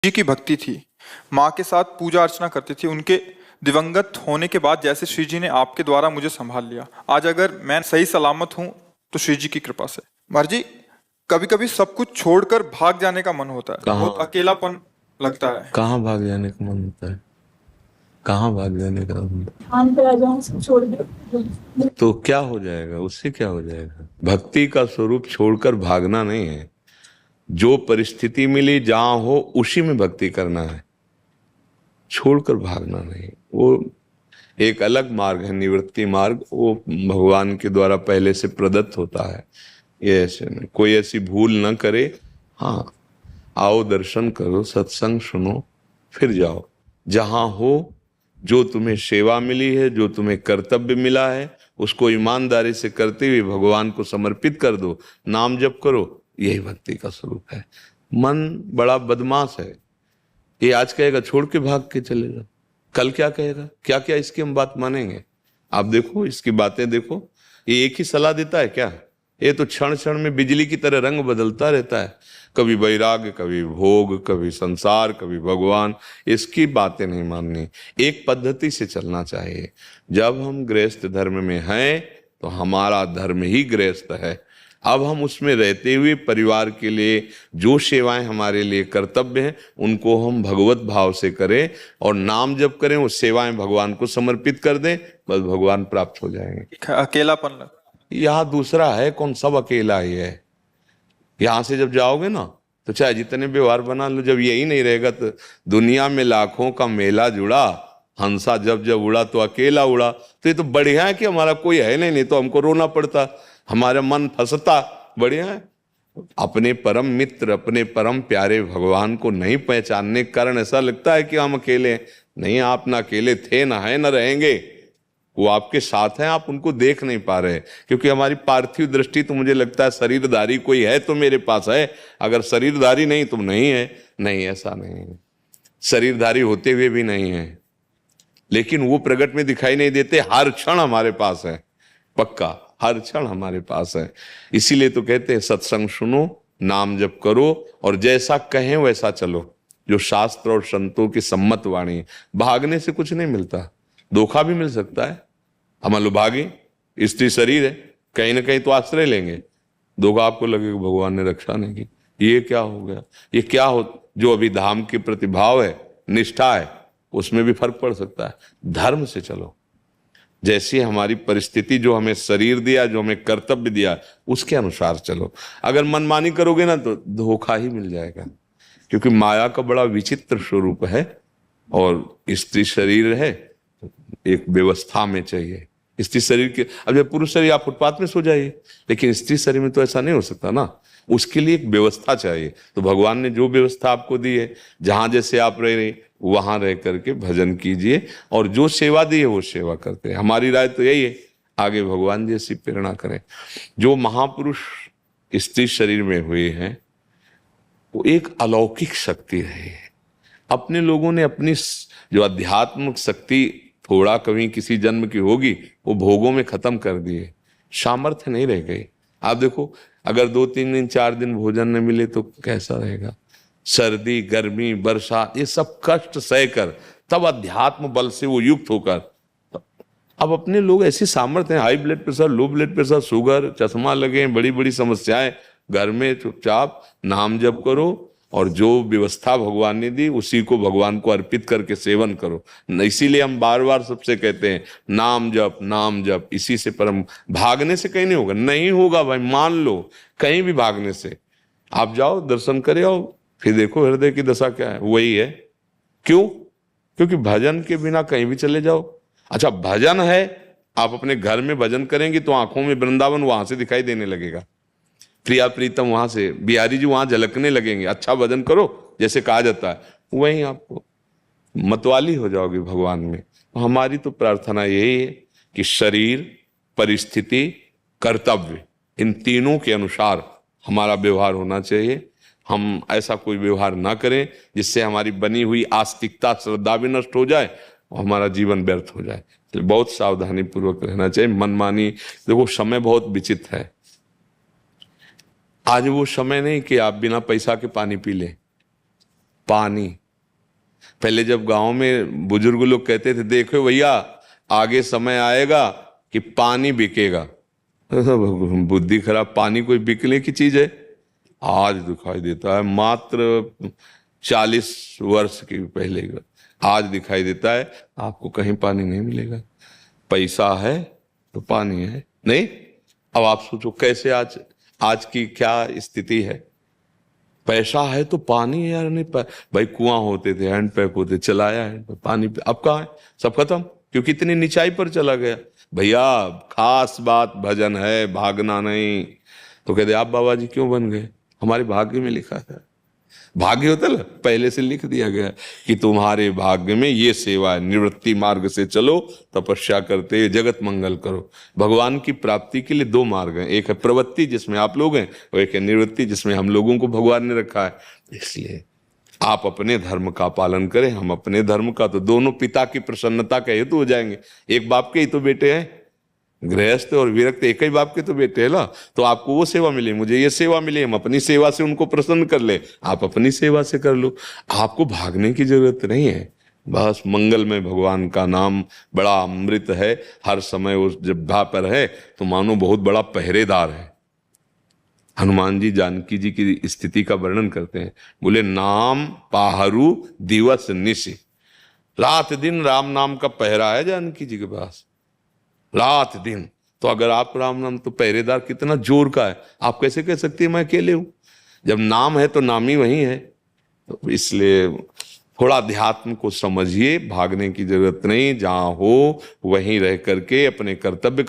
जी की भक्ति थी। माँ के साथ पूजा अर्चना करती थी। उनके दिवंगत होने के बाद जैसे श्री जी ने आपके द्वारा मुझे संभाल लिया, आज अगर मैं सही सलामत हूँ तो श्री जी की कृपा से। महाराज जी, कभी कभी सब कुछ छोड़कर भाग जाने का मन होता है, बहुत कहाँ अकेलापन लगता है। कहाँ भाग जाने का मन होता है? कहाँ भाग जाने का मन? स्थान पे आ जाऊं, सब छोड़ दे। तो क्या हो जाएगा? उससे क्या हो जाएगा? भक्ति का स्वरूप छोड़कर भागना नहीं है। जो परिस्थिति मिली जहां हो उसी में भक्ति करना है, छोड़कर भागना नहीं। वो एक अलग मार्ग है, निवृत्ति मार्ग। वो भगवान के द्वारा पहले से प्रदत्त होता है। ये ऐसे नहीं, कोई ऐसी भूल ना करे। हाँ, आओ दर्शन करो, सत्संग सुनो, फिर जाओ। जहां हो, जो तुम्हें सेवा मिली है, जो तुम्हें कर्तव्य मिला है, उसको ईमानदारी से करते हुए भगवान को समर्पित कर दो। नाम जप करो, यही भक्ति का स्वरूप है। मन बड़ा बदमाश है। ये आज कहेगा छोड़ के भाग के चले जाओ, कल क्या कहेगा, क्या क्या इसकी हम बात मानेंगे? आप देखो, इसकी बातें देखो। ये एक ही सलाह देता है क्या? ये तो क्षण क्षण में बिजली की तरह रंग बदलता रहता है। कभी वैराग्य, कभी भोग, कभी संसार, कभी भगवान। इसकी बातें नहीं माननी, एक पद्धति से चलना चाहिए। जब हम गृहस्थ धर्म में हैं तो हमारा धर्म ही गृहस्थ है। अब हम उसमें रहते हुए परिवार के लिए जो सेवाएं हमारे लिए कर्तव्य हैं उनको हम भगवत भाव से करें और नाम जप करें, वो सेवाएं भगवान को समर्पित कर दें, बस भगवान प्राप्त हो जाएंगे। अकेलापन लग यहाँ दूसरा है कौन, सब अकेला ही है। यहां से जब जाओगे ना तो चाहे जितने व्यवहार बना लो, जब यही नहीं रहेगा तो दुनिया में लाखों का मेला जुड़ा, हंसा जब जब उड़ा तो अकेला उड़ा। तो ये तो बढ़िया है कि हमारा कोई है नहीं तो हमको रोना पड़ता, हमारा मन फंसता। बढ़िया है। अपने परम मित्र, अपने परम प्यारे भगवान को नहीं पहचानने के कारण ऐसा लगता है कि हम अकेले हैं। नहीं, आप ना अकेले थे, ना है, ना रहेंगे। वो आपके साथ हैं, आप उनको देख नहीं पा रहे। क्योंकि हमारी पार्थिव दृष्टि तो मुझे लगता है शरीरधारी कोई है तो मेरे पास है, अगर शरीरधारी नहीं तो नहीं है। नहीं, ऐसा नहीं है। शरीरधारी होते हुए भी नहीं है, लेकिन वो प्रगट में दिखाई नहीं देते। हर क्षण हमारे पास है, पक्का हर क्षण हमारे पास है। इसीलिए तो कहते हैं सत्संग सुनो, नाम जप करो और जैसा कहें वैसा चलो, जो शास्त्र और संतों की सम्मत वाणी है। भागने से कुछ नहीं मिलता, धोखा भी मिल सकता है। हम मान लो भागे, स्त्री शरीर है, कहीं ना कहीं तो आश्रय लेंगे, धोखा आपको लगेगा भगवान ने रक्षा नहीं की। ये क्या हो गया? ये क्या हो? जो अभी धाम के प्रति भाव है, निष्ठा है, उसमें भी फर्क पड़ सकता है। धर्म से चलो, जैसी हमारी परिस्थिति, जो हमें शरीर दिया, जो हमें कर्तव्य दिया, उसके अनुसार चलो। अगर मनमानी करोगे ना तो धोखा ही मिल जाएगा। क्योंकि माया का बड़ा विचित्र स्वरूप है और स्त्री शरीर है, एक व्यवस्था में चाहिए। स्त्री शरीर के, अब जब पुरुष शरीर आप फुटपाथ में सो जाइए, लेकिन स्त्री शरीर में तो ऐसा नहीं हो सकता ना, उसके लिए एक व्यवस्था चाहिए। तो भगवान ने जो व्यवस्था आपको दी है, जहां जैसे आप रह रहे वहां रह करके भजन कीजिए और जो सेवा दी है वो सेवा करते हैं। हमारी राय तो यही है, आगे भगवान जैसी प्रेरणा करें। जो महापुरुष स्त्री शरीर में हुए हैं वो एक अलौकिक शक्ति रही है। अपने लोगों ने अपनी जो अध्यात्मिक शक्ति थोड़ा कभी किसी जन्म की होगी वो भोगों में खत्म कर दिए, सामर्थ्य नहीं रह गई। आप देखो, अगर 2-3 दिन 4 दिन भोजन न मिले तो कैसा रहेगा? सर्दी, गर्मी, वर्षा, ये सब कष्ट सहकर तब अध्यात्म बल से वो युक्त होकर, अब अपने लोग ऐसी सामर्थ्य हैं, high blood pressure, low blood pressure, sugar, चश्मा लगे, बड़ी बड़ी समस्याएं, घर में चुपचाप नाम जप करो और जो व्यवस्था भगवान ने दी उसी को भगवान को अर्पित करके सेवन करो। इसीलिए हम बार बार सबसे कहते हैं नाम जप, नाम जप। इसी से परम, भागने से कहीं नहीं होगा। नहीं होगा भाई, मान लो, कहीं भी भागने से। आप जाओ, दर्शन करे आओ, फिर देखो हृदय की दशा क्या है, वही है। क्यों? क्योंकि भजन के बिना कहीं भी चले जाओ। अच्छा, भजन है, आप अपने घर में भजन करेंगे तो आंखों में वृंदावन वहां से दिखाई देने लगेगा, प्रिया प्रीतम वहां से, बिहारी जी वहां झलकने लगेंगे। अच्छा भजन करो जैसे कहा जाता है, वहीं आपको मतवाली हो जाओगे भगवान में। हमारी तो प्रार्थना यही है कि शरीर, परिस्थिति, कर्तव्य, इन तीनों के अनुसार हमारा व्यवहार होना चाहिए। हम ऐसा कोई व्यवहार ना करें जिससे हमारी बनी हुई आस्तिकता, श्रद्धा भी नष्ट हो जाए और हमारा जीवन व्यर्थ हो जाए। तो बहुत सावधानी पूर्वक रहना चाहिए। मनमानी, देखो समय बहुत विचित्र है। आज वो समय नहीं कि आप बिना पैसा के पानी पी लें। पानी। पहले जब गांव में बुजुर्ग लोग कहते थे, देखो भैया आगे समय आएगा कि पानी बिकेगा। बुद्धि खराब, पानी कोई बिकने की चीज है? आज दिखाई देता है, मात्र 40 वर्ष की पहले का आज दिखाई देता है आपको कहीं पानी नहीं मिलेगा। पैसा है तो पानी है नहीं। अब आप सोचो कैसे आज की क्या स्थिति है। पैसा है तो पानी है यार, नहीं भाई कुआं होते थे, हैंडपैप होते, चलाया है पानी, अब कहाँ है? सब खत्म, क्योंकि इतनी निचाई पर चला गया। भैया खास बात भजन है, भागना नहीं। तो कहते आप बाबा जी क्यों बन गए? हमारे भाग्य में लिखा था। भाग्य होता है पहले से लिख दिया गया कि तुम्हारे भाग्य में ये सेवा है, निवृत्ति मार्ग से चलो, तपस्या करते जगत मंगल करो। भगवान की प्राप्ति के लिए 2 मार्ग हैं, एक है प्रवृत्ति जिसमें आप लोग हैं, और एक है निवृत्ति जिसमें हम लोगों को भगवान ने रखा है। इसलिए आप अपने धर्म का पालन करें, हम अपने धर्म का, तो दोनों पिता की प्रसन्नता का हेतु हो जाएंगे। एक बाप के ही तो बेटे हैं, गृहस्थ और विरक्त एक ही बाप के तो बेटे है ना। तो आपको वो सेवा मिली, मुझे ये सेवा मिली, हम अपनी सेवा से उनको प्रसन्न कर ले, आप अपनी सेवा से कर लो। आपको भागने की जरूरत नहीं है। बस मंगल में भगवान का नाम बड़ा अमृत है, हर समय उस जिह्वा पर है तो मानो बहुत बड़ा पहरेदार है। हनुमान जी जानकी जी की स्थिति का वर्णन करते हैं, बोले नाम पाहरू दिवस निशि, रात दिन राम नाम का पहरा है जानकी जी के पास, रात दिन। तो अगर आप राम नाम, तो पहरेदार कितना जोर का है। आप कैसे कह सकती है मैं अकेले हूं? जब नाम है तो नाम ही वही है। तो इसलिए थोड़ा अध्यात्म को समझिए, भागने की जरूरत नहीं, जहां हो वहीं रह करके अपने कर्तव्य का